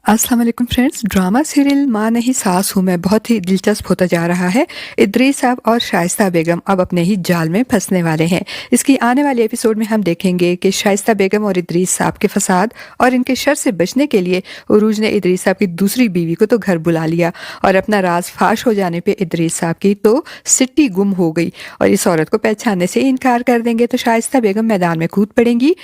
अस्सलाम वालेकुम friends. Drama serial माँ नहीं सास हूँ मैं बहुत ही दिलचस्प होता जा रहा है। इदरीस साहब और शाइस्ता बेगम अब अपने ही जाल में फंसने वाले हैं। इसकी आने वाले एपिसोड में हम देखेंगे कि शाइस्ता बेगम और इदरीस साहब के फसाद और इनके शर से बचने के लिए उरूज ने इदरीस साहब की दूसरी बीवी को तो घर बुला लिया और अपना राज फाश हो जाने पे इदरीस साहब की तो सिट्टी गुम हो गई और इस औरत को पहचानने से इनकार कर देंगे तो शाइस्ता बेगम मैदान में कूद पड़ेंगी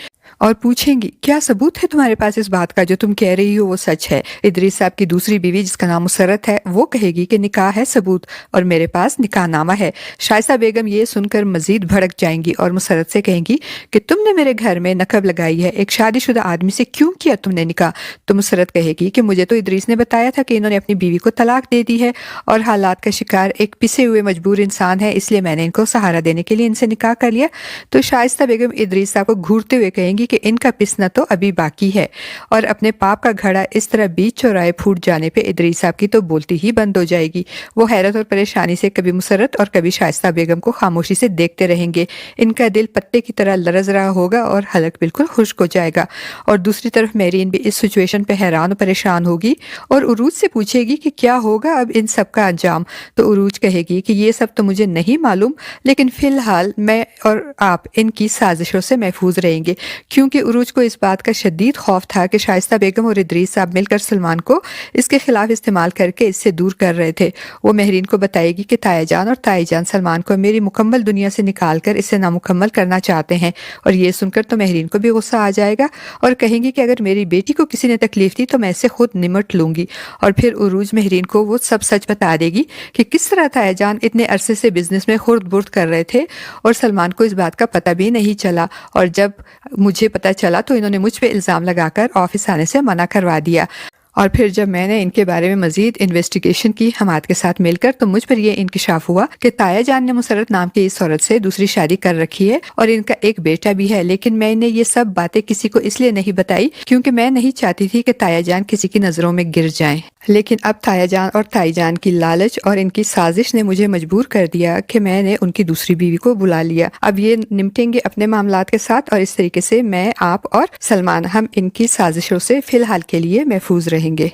और पूछेंगी, क्या सबूत है तुम्हारे पास इस बात का जो तुम कह रही हो वो सच है। इदरीस साहब की दूसरी बीवी जिसका नाम मुसरत है वो कहेगी कि निकाह है सबूत और मेरे पास निकाहनामा है। शाइस्ता बेगम ये सुनकर मजीद भड़क जाएंगी और मुसरत से कहेंगी कि तुमने मेरे घर में नकब लगाई है, एक शादीशुदा आदमी से क्यों किया तुमने निकाह। तो मुसरत कहेगी कि मुझे तो इदरीस ने बताया था कि इन्होंने अपनी बीवी को तलाक दे दी है और हालात का शिकार एक पिसे हुए मजबूर इंसान है, इसलिए मैंने इनको सहारा देने के लिए इनसे निकाह कर लिया। तो शाइस्ता बेगम इदरीस साहब को घूरते हुए कहेंगी कि इनका पिसना तो अभी बाकी है और अपने पाप का घड़ा इस तरह बीच चौराहे फूट जाने पे इदरीस साहब की तो बोलती ही बंद हो जाएगी। वो हैरत और परेशानी से कभी मुसरत और कभी शाइस्ता बेगम को खामोशी से देखते रहेंगे। इनका दिल पत्ते की तरह लरज रहा होगा और हलक बिल्कुल खुश्क हो जाएगा। और दूसरी तरफ मेरीन भी इस सिचुएशन पे हैरान और परेशान होगी और उरूज से पूछेगी कि क्या होगा अब इन सब का अंजाम। तो उरूज कहेगी कि ये सब तो मुझे नहीं मालूम, लेकिन फिलहाल मैं और आप इनकी साजिशों से महफूज रहेंगे, क्योंकि उरूज को इस बात का शदीद खौफ था कि शाइस्ता बेगम और इदरीस साहब मिलकर सलमान को इसके खिलाफ इस्तेमाल करके इससे दूर कर रहे थे। वो मेहरीन को बताएगी कि ताया जान और ताई जान सलमान को मेरी मुकम्मल दुनिया से निकाल कर इसे नामुकम्मल करना चाहते हैं। और ये सुनकर तो मेहरीन को भी गुस्सा आ जाएगा और कहेंगी कि अगर मेरी बेटी को किसी ने तकलीफ दी तो मैं इससे खुद निमट लूंगी। और फिर उरूज मेहरीन को वो सब सच बता देगी कि किस तरह ताया जान इतने अरसे से बिजनेस में खुर्द बुर्द कर रहे थे और सलमान को इस बात का पता भी नहीं चला, और जब मुझे पता चला तो इन्होंने मुझ पे इल्ज़ाम लगाकर ऑफिस आने से मना करवा दिया। और फिर जब मैंने इनके बारे में मजीद इन्वेस्टिगेशन की हमाद के साथ मिलकर तो मुझ पर यह इंकशाफ हुआ कि ताया जान ने मुसरत नाम की इस औरत से दूसरी शादी कर रखी है और इनका एक बेटा भी है। लेकिन मैंने ये सब बातें किसी को इसलिए नहीं बताई क्योंकि मैं नहीं चाहती थी कि ताया जान किसी की नज़रों में गिर जाएं। लेकिन अब ताया जान और ताई जान की लालच और इनकी साजिश ने मुझे मजबूर कर दिया कि मैंने उनकी दूसरी बीवी को बुला लिया। अब ये निपटेंगे अपने मामलात के साथ और इस तरीके से मैं, आप और सलमान हम इनकी साजिशों से फिलहाल के लिए महफूज रहेंगे।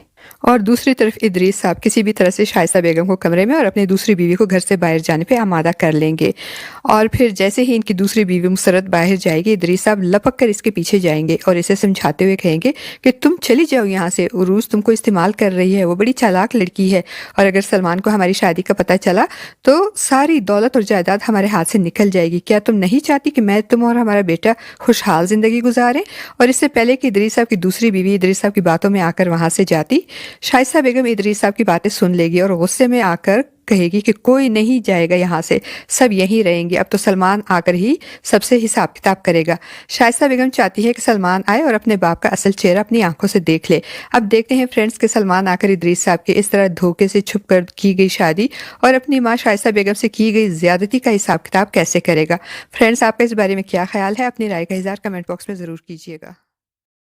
और दूसरी तरफ इदरीस साहब किसी भी तरह से शाइस्ता बेगम को कमरे में और अपनी दूसरी बीवी को घर से बाहर जाने पे आमादा कर लेंगे। और फिर जैसे ही इनकी दूसरी बीवी मुसरत बाहर जाएगी, इदरीस साहब लपक कर इसके पीछे जाएंगे और इसे समझाते हुए कहेंगे कि तुम चली जाओ यहाँ से, उरूज तुमको इस्तेमाल कर रही है, वो बड़ी चालाक लड़की है और अगर सलमान को हमारी शादी का पता चला तो सारी दौलत और जायदाद हमारे हाथ से निकल जाएगी। क्या तुम नहीं चाहती कि मैं, तुम और हमारा बेटा खुशहाल जिंदगी गुजारें। और इससे पहले कि इदरीस साहब की दूसरी बीवी इदरीस साहब की बातों में आकर वहां से जाती, शाइस्ता बेगम इदरीस साहब की बातें सुन लेगी और गुस्से में आकर कहेगी कि कोई नहीं जाएगा यहाँ से, सब यहीं रहेंगे। अब तो सलमान आकर ही सबसे हिसाब किताब करेगा। शाइस्ता बेगम चाहती है कि सलमान आए और अपने बाप का असल चेहरा अपनी आंखों से देख ले। अब देखते हैं फ्रेंड्स कि सलमान आकर इदरीस साहब के इस तरह धोखे से छुप कर की गई शादी और अपनी माँ शाइस्ता बेगम से की गई ज्यादती का हिसाब किताब कैसे करेगा। फ्रेंड्स, आपका इस बारे में क्या ख्याल है? अपनी राय का इज़हार कमेंट बॉक्स में ज़रूर कीजिएगा।